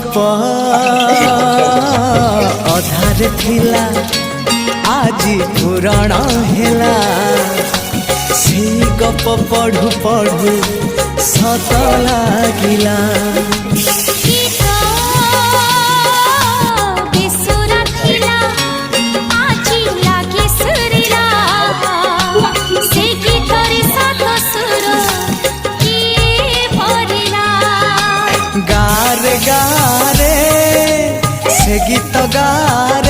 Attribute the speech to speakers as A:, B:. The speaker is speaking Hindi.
A: गप अधार थिला आजी पुराण हेला से गप पढ़ु पढ़ु सत लागिला गारे गारे से गीत गारे